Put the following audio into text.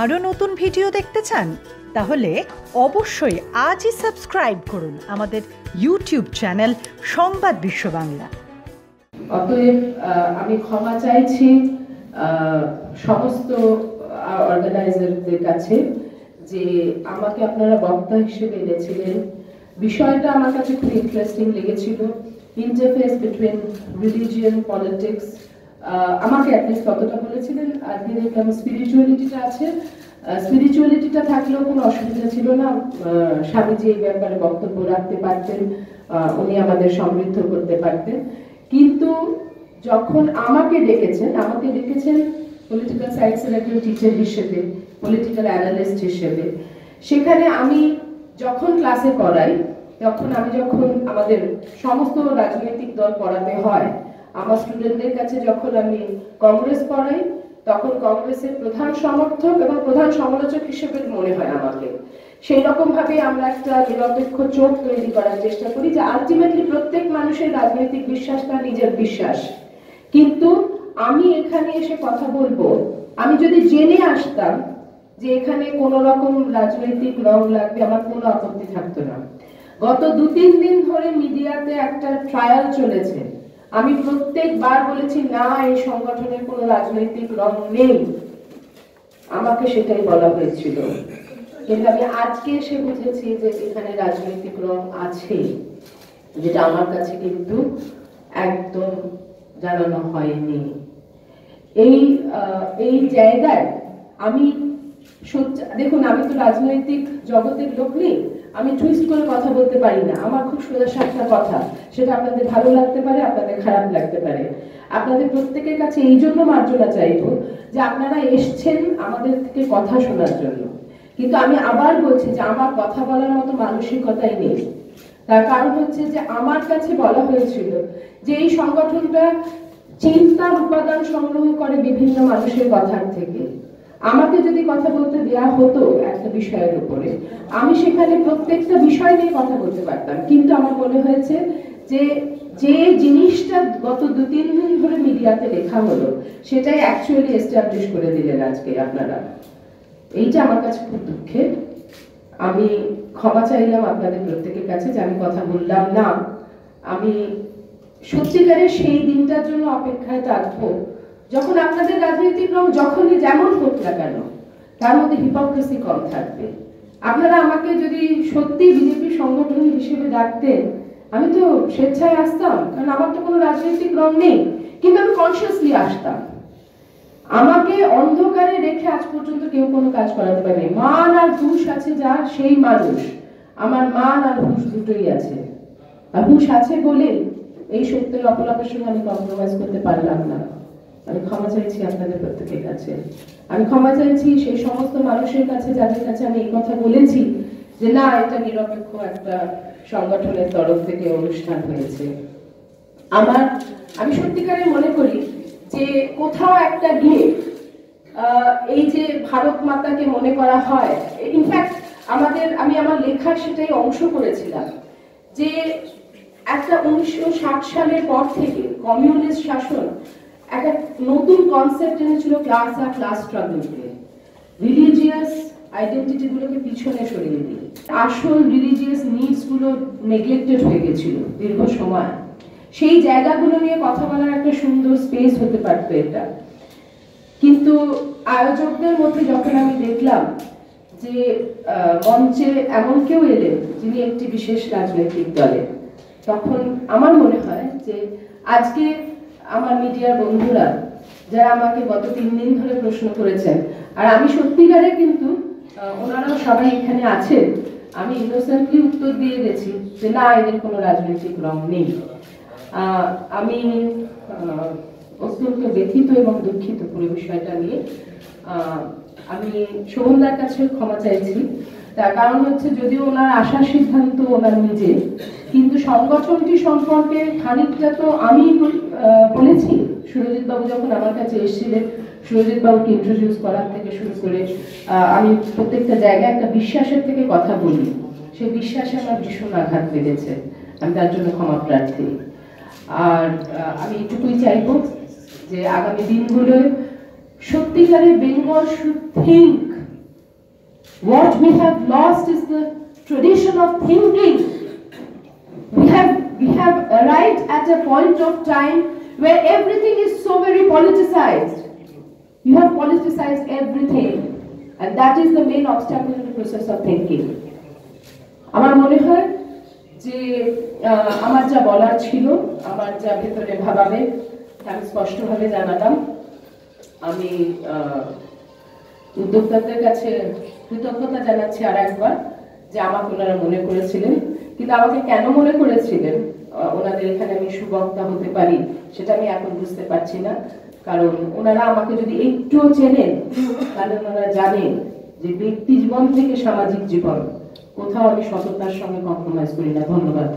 আরও নতুন ভিডিও দেখতে চান? তাহলে অবশ্যই আজই সাবস্ক্রাইব করুন আমাদের ইউটিউব চ্যানেল সংবাদ বিশ্ব বাংলা। অতএব আমি ক্ষমা চাইছি সমস্ত অর্গানাইজারদের কাছে যে আমাকে আপনারা বক্তা হিসেবে এনেছিলেন। বিষয়টা আমার কাছে খুব ইন্টারেস্টিং লেগেছিল, ইন্টারফেস বিটুইন রিলিজিয়ন, পলিটিক্স। আমাকে অ্যাটলিস্ট ততটা বলেছিলেন। আর দিনের স্পিরিচুয়ালিটিটা আছে, স্পিরিচুয়ালিটিটা থাকলেও কোনো অসুবিধা ছিল না। স্বামীজি এই ব্যাপারে বক্তব্য রাখতে পারতেন, উনি আমাদের সমৃদ্ধ করতে পারতেন। কিন্তু যখন আমাকে ডেকেছেন পলিটিক্যাল সায়েন্সের একজন টিচার হিসেবে, পলিটিক্যাল অ্যানালিস্ট হিসেবে, সেখানে আমি যখন ক্লাসে পড়াই, তখন আমাদের সমস্ত রাজনৈতিক দল পড়াতে হয়, আমার স্টুডেন্টদের কাছে যখন আমি কংগ্রেস পড়াই, তখন কংগ্রেসের প্রধান সমর্থক এবং প্রধান সমালোচক হিসেবে মনে হয় আমাকে। সেই রকম ভাবে আমরা একটা নিরপেক্ষ চোখ তৈরি করার চেষ্টা করি যে আলটিমেটলি প্রত্যেক মানুষের রাজনৈতিক বিশ্বাস তার নিজের বিশ্বাস। কিন্তু আমি এখানে এসে কথা বলবো, আমি যদি জেনে আসতাম যে এখানে কোনো রকম রাজনৈতিক রং লাগবে, আমার কোনো আপত্তি থাকতো না। গত 2-3 দিন ধরে মিডিয়াতে একটা ট্রায়াল চলেছে, আমি প্রত্যেকবার বলেছি না, এই সংগঠনের কোনো রাজনৈতিক রং নেই, আমাকে সেটাই বলা হয়েছিল। কিন্তু আমি আজকে এসে বুঝেছি যে এখানে রাজনৈতিক রং আছে, যেটা আমার কাছে কিন্তু একদম জানানো হয়নি। এই জায়গায় আমি দেখুন, আমি তো রাজনৈতিক জগতের লোক নেই, আমি টুইস্ট করে কথা বলতে পারি না। আমার খুব সোজাসাপটা কথা, সেটা আপনাদের ভালো লাগতে পারে, আপনাদের খারাপ লাগতে পারে। আপনাদের প্রত্যেকের কাছে এই জন্য মার্জনা চাইবো যে আপনারা এসছেন আমাদের থেকে কথা শোনার জন্য। কিন্তু আমি আবার বলছি যে আমার কথা বলার মতো মানসিকতাই নেই। তার কারণ হচ্ছে যে আমার কাছে বলা হয়েছিল যে এই সংগঠনটা চিন্তার উপাদান সংগ্রহ করে বিভিন্ন মানুষের কথার থেকে। আমাকে যদি কথা বলতে দেওয়া হতো একটা বিষয়ের উপরে, আমি সেখানে প্রত্যেকটা বিষয় নিয়ে কথা বলতে পারতাম। কিন্তু আমার মনে হয়েছে যে জিনিসটা গত 2-3 দিন ধরে মিডিয়াতে লেখা হলো, সেটাই অ্যাকচুয়ালি এস্টাবলিশ করে দিলেন আজকে আপনারা। এইটা আমার কাছে খুব দুঃখের। আমি ক্ষমা চাইলাম আপনাদের প্রত্যেকের কাছে যে আমি কথা বললাম না। আমি সত্যিকারের সেই দিনটার জন্য অপেক্ষায় থাকবো যখন আপনাদের রাজনৈতিক রং যখনই যেমন হোক না কেন, তার মধ্যে হিপোক্রেসি কম থাকবে। আপনারা আমাকে যদি সত্যি বিজেপি সংগঠন হিসেবে ডাকতেন, আমি তো স্বেচ্ছায় আসতাম, কারণ আমার তো কোনো রাজনৈতিক রং নেই, কিন্তু আমি কনসিয়াসলি আসতাম। আমাকে অন্ধকারে রেখে আজ পর্যন্ত কেউ কোনো কাজ করাতে পারেনি। মান আর হুঁশ আছে যার, সেই মানুষ। আমার মান আর হুঁশ দুটোই আছে, আর হুঁশ আছে বলে এই সত্যের অপলাপের সঙ্গে আমি কম্প্রোমাইজ করতে পারলাম না। আমি ক্ষমা চাইছি আপনাদের প্রত্যেকের কাছে। আমি ক্ষমা চাইছি সেই সমস্ত মানুষের কাছে যাদের কাছে আমি এই কথা বলেছি যে না, এটা নিরপেক্ষ একটা সংগঠনের তরফ থেকে অনুষ্ঠান হয়েছে। আমি সত্যিকারে মনে করি যে কোথাও একটা গিয়ে এই যে ভারত মাতাকে মনে করা হয়, ইনফ্যাক্ট আমি আমার লেখার সেটাই অংশ করেছিলাম যে একটা 1960 সালের পর থেকে কমিউনিস্ট শাসন একটা নতুন কনসেপ্ট এনেছিল, ক্লাস আর ক্লাস স্ট্রাগলকে, রিলিজিয়াস আইডেন্টিটি গুলোকে পিছনে সরিয়ে দিয়ে আসল রিলিজিয়াস নিডস গুলো নেগলেক্টেড হয়ে গেছিল দীর্ঘ সময়। সেই জায়গাগুলো নিয়ে কথা বলার একটা সুন্দর স্পেস হতে পারতো এটা। কিন্তু আয়োজকদের মধ্যে যখন আমি দেখলাম যে মঞ্চে এমন কেউ এলেন যিনি একটি বিশেষ রাজনৈতিক দলের, তখন আমার মনে হয় যে আজকে আমার মিডিয়ার বন্ধুরা যারা আমাকে গত 3 দিন ধরে প্রশ্ন করেছেন, আর আমি সত্যিকারে কিন্তু ওনারাও সবাই এখানে আছেন, আমি ইনোসেন্টলি উত্তর দিয়ে গেছি যে না, এদের কোনো রাজনৈতিক রং নেই। আমি অত্যন্ত ব্যথিত এবং দুঃখিত পুরো বিষয়টা নিয়ে। আমি শোভনদার কাছে ক্ষমা চাইছি, তার কারণ হচ্ছে যদিও ওনার আসার সিদ্ধান্ত ওনার নিজে, কিন্তু সংগঠনটি সম্পর্কে খানিকটা তো আমি বলেছি। সুরজিৎ বাবু যখন আমার কাছে এসেছিলেন, সুরজিৎ বাবুকে ইন্ট্রোডিউস করার থেকে শুরু করে আমি প্রত্যেকটা জায়গায় একটা বিশ্বাসের থেকে কথা বলি, সেই বিশ্বাসে আমার ভীষণ আঘাত লেগেছে। আমি তার জন্য ক্ষমা প্রার্থী। আর আমি এটুকুই চাইব যে আগামী দিনগুলোয় সত্যিকারে Bengal should think What we have lost is the tradition of thinking. We have arrived at a point of time where everything is so very politicized. You have politicized everything, and that is the main obstacle in the process of thinking. আমার মনে হয় যে আমার যা বলার ছিল, আমার যা ভেতরে ভাবাবে আমি স্পষ্টভাবে জানালাম। আমি উদ্যোক্তাদের কাছে কৃতজ্ঞতা জানাচ্ছি আর একবার যে আমাকে ওনারা মনে করেছিলেন, কিন্তু আমাকে কেন মনে করেছিলেন ওনাদের এখানে আমি সুবক্তা হতে পারি সেটা আমি এখন বুঝতে পারছি না। কারণ ওনারা আমাকে যদি একটুও চেনেন তাহলে ওনারা জানেন যে ব্যক্তি জীবন থেকে সামাজিক জীবন কোথাও আমি সততার সঙ্গে কম্প্রোমাইজ করি না। ধন্যবাদ।